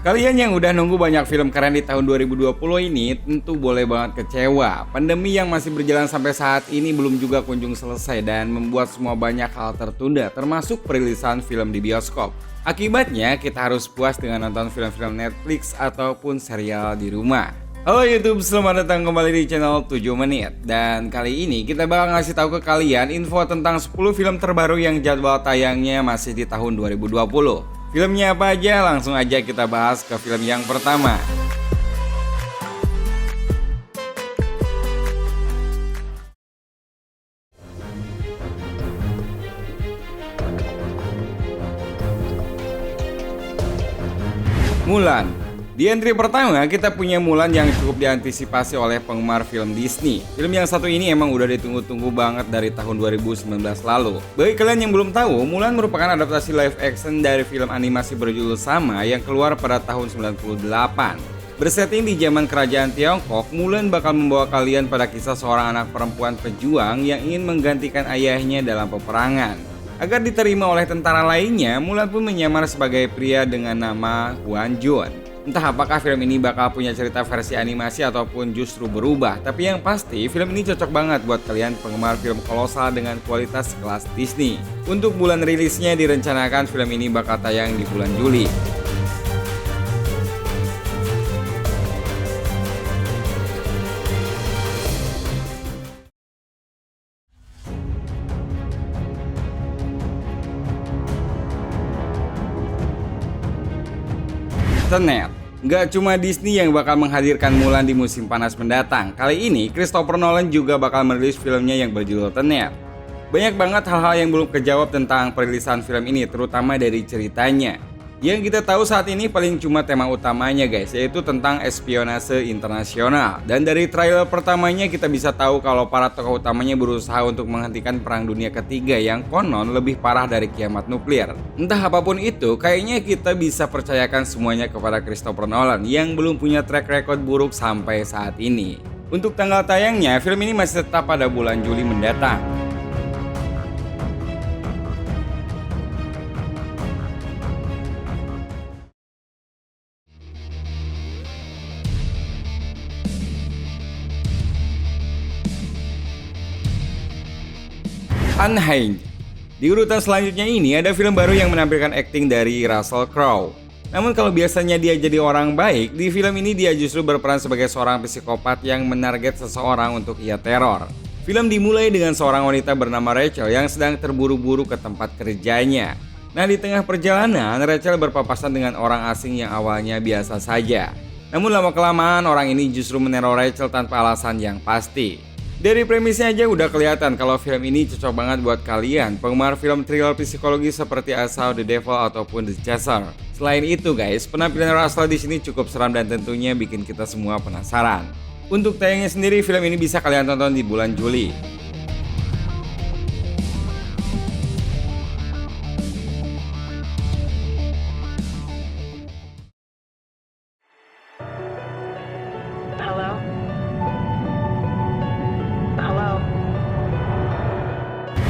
Kalian yang udah nunggu banyak film keren di tahun 2020 ini tentu boleh banget kecewa. Pandemi yang masih berjalan sampai saat ini belum juga kunjung selesai dan membuat semua banyak hal tertunda, termasuk perilisan film di bioskop. Akibatnya kita harus puas dengan nonton film-film Netflix ataupun serial di rumah. Halo YouTube, selamat datang kembali di channel 7 Menit. Dan kali ini kita bakal ngasih tahu ke kalian info tentang 10 film terbaru yang jadwal tayangnya masih di tahun 2020. Filmnya apa aja? Langsung aja kita bahas ke film yang pertama. Mulan. Di entry pertama kita punya Mulan yang cukup diantisipasi oleh penggemar film Disney. Film yang satu ini emang udah ditunggu-tunggu banget dari tahun 2019 lalu. Bagi kalian yang belum tahu, Mulan merupakan adaptasi live action dari film animasi berjudul sama yang keluar pada tahun 98. Bersetting di zaman kerajaan Tiongkok, Mulan bakal membawa kalian pada kisah seorang anak perempuan pejuang yang ingin menggantikan ayahnya dalam peperangan. Agar diterima oleh tentara lainnya, Mulan pun menyamar sebagai pria dengan nama Huan Jun. Entah apakah film ini bakal punya cerita versi animasi ataupun justru berubah, tapi yang pasti film ini cocok banget buat kalian penggemar film kolosal dengan kualitas kelas Disney. Untuk bulan rilisnya direncanakan film ini bakal tayang di bulan Juli. Tenet. Nggak cuma Disney yang bakal menghadirkan Mulan di musim panas mendatang. Kali ini Christopher Nolan juga bakal merilis filmnya yang berjudul Tenet. Banyak banget hal-hal yang belum kejawab tentang perilisan film ini, terutama dari ceritanya. Yang kita tahu saat ini paling cuma tema utamanya guys, yaitu tentang espionase internasional. Dan dari trailer pertamanya kita bisa tahu kalau para tokoh utamanya berusaha untuk menghentikan perang dunia ketiga yang konon lebih parah dari kiamat nuklir. Entah apapun itu, kayaknya kita bisa percayakan semuanya kepada Christopher Nolan yang belum punya track record buruk sampai saat ini. Untuk tanggal tayangnya, film ini masih tetap pada bulan Juli mendatang. Unhinged. Di urutan selanjutnya ini ada film baru yang menampilkan akting dari Russell Crowe. Namun kalau biasanya dia jadi orang baik, di film ini dia justru berperan sebagai seorang psikopat yang menarget seseorang untuk ia teror. Film dimulai dengan seorang wanita bernama Rachel yang sedang terburu-buru ke tempat kerjanya. Nah, di tengah perjalanan, Rachel berpapasan dengan orang asing yang awalnya biasa saja. Namun lama-kelamaan orang ini justru meneror Rachel tanpa alasan yang pasti. Dari premisnya aja udah kelihatan kalau film ini cocok banget buat kalian penggemar film thriller psikologi seperti I Saw the Devil ataupun The Chaser. Selain itu guys, penampilan Russell di sini cukup seram dan tentunya bikin kita semua penasaran. Untuk tayangnya sendiri, film ini bisa kalian tonton di bulan Juli.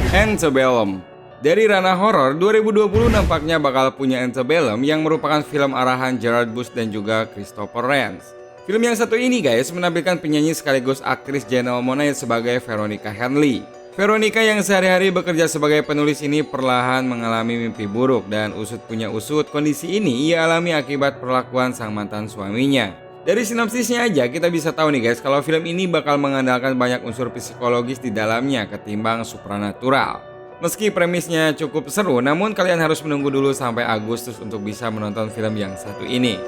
Antebellum. Dari ranah horor, 2020 nampaknya bakal punya Antebellum yang merupakan film arahan Gerard Bush dan juga Christopher Rains. Film yang satu ini guys menampilkan penyanyi sekaligus aktris Janelle Monáe sebagai Veronica Henley. Veronica yang sehari-hari bekerja sebagai penulis ini perlahan mengalami mimpi buruk dan usut punya usut kondisi ini ia alami akibat perlakuan sang mantan suaminya. Dari sinopsisnya aja kita bisa tahu nih guys kalau film ini bakal mengandalkan banyak unsur psikologis di dalamnya ketimbang supranatural. Meski premisnya cukup seru, namun kalian harus menunggu dulu sampai Agustus untuk bisa menonton film yang satu ini.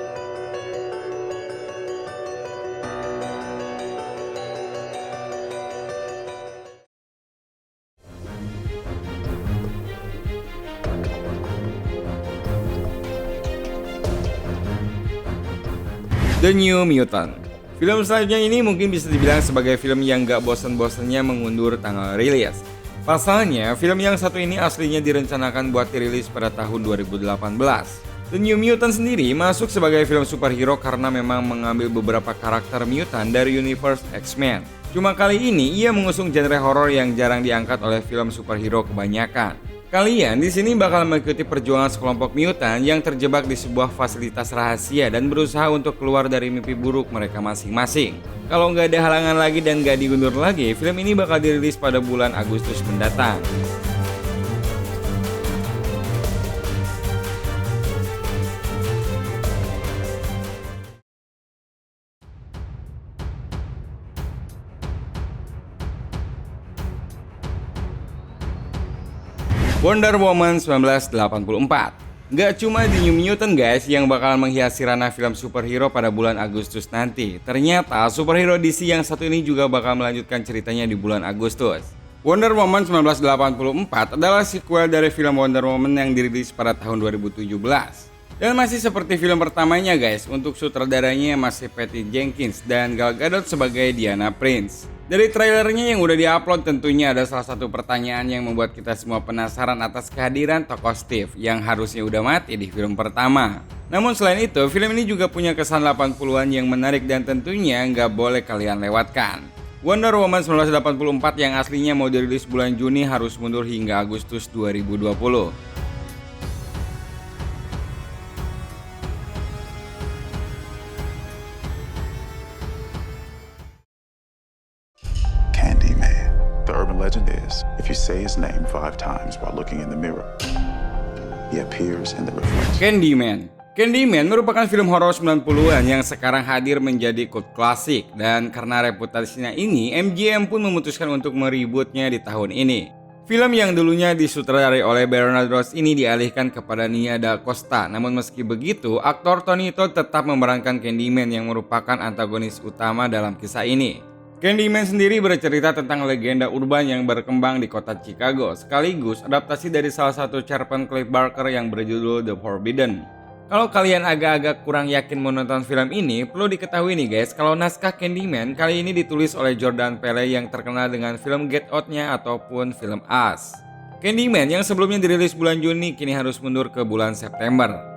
The New Mutant. Film selanjutnya ini mungkin bisa dibilang sebagai film yang gak bosan-bosannya mengundur tanggal rilis. Pasalnya, film yang satu ini aslinya direncanakan buat dirilis pada tahun 2018. The New Mutant sendiri masuk sebagai film superhero karena memang mengambil beberapa karakter mutant dari universe X-Men. Cuma kali ini ia mengusung genre horor yang jarang diangkat oleh film superhero kebanyakan. Kalian di sini bakal mengikuti perjuangan sekelompok mutant yang terjebak di sebuah fasilitas rahasia dan berusaha untuk keluar dari mimpi buruk mereka masing-masing. Kalau nggak ada halangan lagi dan nggak diundur lagi, film ini bakal dirilis pada bulan Agustus mendatang. Wonder Woman 1984. Nggak cuma The New Mutant guys yang bakal menghiasi ranah film superhero pada bulan Agustus nanti. Ternyata superhero DC yang satu ini juga bakal melanjutkan ceritanya di bulan Agustus. Wonder Woman 1984 adalah sequel dari film Wonder Woman yang dirilis pada tahun 2017. Dan masih seperti film pertamanya guys, untuk sutradaranya masih Patty Jenkins dan Gal Gadot sebagai Diana Prince. Dari trailernya yang udah diupload tentunya ada salah satu pertanyaan yang membuat kita semua penasaran atas kehadiran tokoh Steve yang harusnya udah mati di film pertama. Namun selain itu, film ini juga punya kesan 80-an yang menarik dan tentunya nggak boleh kalian lewatkan. Wonder Woman 1984 yang aslinya mau dirilis bulan Juni harus mundur hingga Agustus 2020. The urban legend is, if you say his name 5 times while looking in the mirror, he appears in the reflection. Candyman merupakan film horor 90-an yang sekarang hadir menjadi cult klasik, dan karena reputasinya ini, MGM pun memutuskan untuk merebootnya di tahun ini. Film yang dulunya disutradarai oleh Bernard Ross ini dialihkan kepada Nia Da Costa. Namun meski begitu, aktor Tony Todd tetap memerankan Candyman yang merupakan antagonis utama dalam kisah ini. Candyman sendiri bercerita tentang legenda urban yang berkembang di kota Chicago, sekaligus adaptasi dari salah satu cerpen Clive Barker yang berjudul The Forbidden. Kalau kalian agak-agak kurang yakin menonton film ini, perlu diketahui nih guys, kalau naskah Candyman kali ini ditulis oleh Jordan Peele yang terkenal dengan film Get Out-nya ataupun film Us. Candyman yang sebelumnya dirilis bulan Juni kini harus mundur ke bulan September.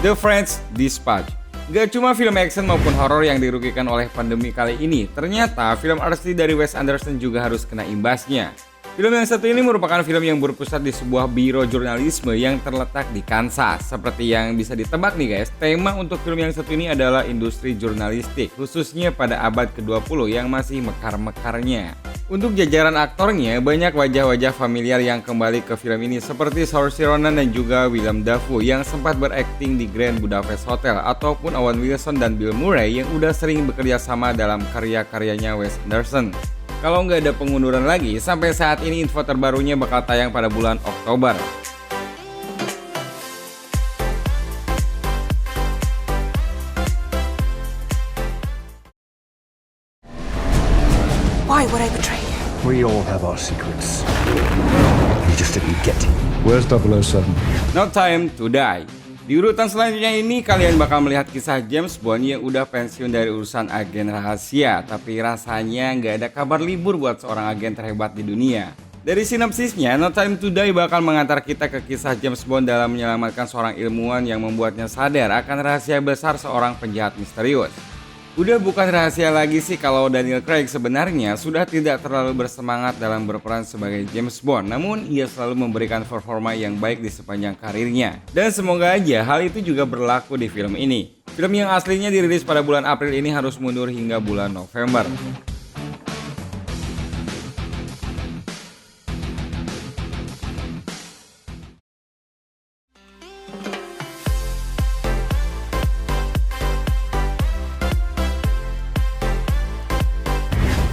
The French Dispatch. Gak cuma film action maupun horor yang dirugikan oleh pandemi kali ini, ternyata film asli dari Wes Anderson juga harus kena imbasnya. Film yang satu ini merupakan film yang berpusat di sebuah biro jurnalisme yang terletak di Kansas. Seperti yang bisa ditebak nih guys, tema untuk film yang satu ini adalah industri jurnalistik, khususnya pada abad ke-20 yang masih mekar-mekarnya. Untuk jajaran aktornya, banyak wajah-wajah familiar yang kembali ke film ini seperti Saoirse Ronan dan juga Willem Dafoe yang sempat berakting di Grand Budapest Hotel, ataupun Owen Wilson dan Bill Murray yang udah sering bekerja sama dalam karya-karyanya Wes Anderson. Kalau nggak ada pengunduran lagi, sampai saat ini info terbarunya bakal tayang pada bulan Oktober. Why would I betray you? We all have our secrets. You just didn't get it. Where's 007? No Time to Die. Di urutan selanjutnya ini kalian bakal melihat kisah James Bond yang udah pensiun dari urusan agen rahasia, tapi rasanya nggak ada kabar libur buat seorang agen terhebat di dunia. Dari sinopsisnya, No Time to Die bakal mengantar kita ke kisah James Bond dalam menyelamatkan seorang ilmuwan yang membuatnya sadar akan rahasia besar seorang penjahat misterius. Udah bukan rahasia lagi sih kalau Daniel Craig sebenarnya sudah tidak terlalu bersemangat dalam berperan sebagai James Bond, namun ia selalu memberikan performa yang baik di sepanjang karirnya. Dan semoga aja hal itu juga berlaku di film ini. Film yang aslinya dirilis pada bulan April ini harus mundur hingga bulan November.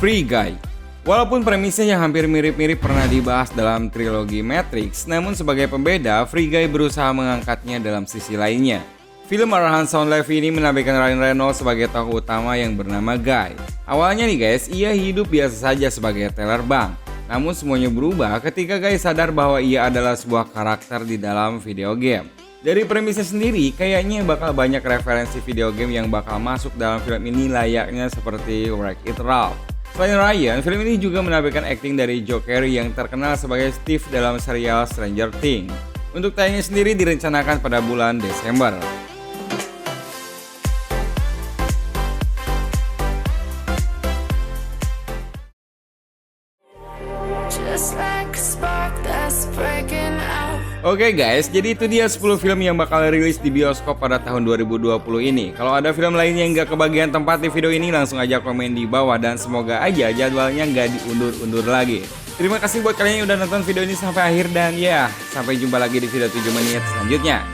Free Guy. Walaupun premisnya yang hampir mirip-mirip pernah dibahas dalam trilogi Matrix, namun sebagai pembeda, Free Guy berusaha mengangkatnya dalam sisi lainnya. Film arahan Shawn Levy ini menampilkan Ryan Reynolds sebagai tokoh utama yang bernama Guy. Awalnya nih guys, ia hidup biasa saja sebagai teller bank. Namun semuanya berubah ketika Guy sadar bahwa ia adalah sebuah karakter di dalam video game. Dari premisnya sendiri, kayaknya bakal banyak referensi video game yang bakal masuk dalam film ini layaknya seperti Wreck-It Ralph. Selain Ryan, film ini juga menampilkan akting dari Joe Carey yang terkenal sebagai Steve dalam serial Stranger Things. Untuk tayangnya sendiri direncanakan pada bulan Desember. Just like a spark that's breaking out. Oke guys, jadi itu dia 10 film yang bakal rilis di bioskop pada tahun 2020 ini. Kalau ada film lain yang nggak kebagian tempat di video ini, langsung aja komen di bawah dan semoga aja jadwalnya nggak diundur-undur lagi. Terima kasih buat kalian yang udah nonton video ini sampai akhir dan ya, sampai jumpa lagi di video 7 menit selanjutnya.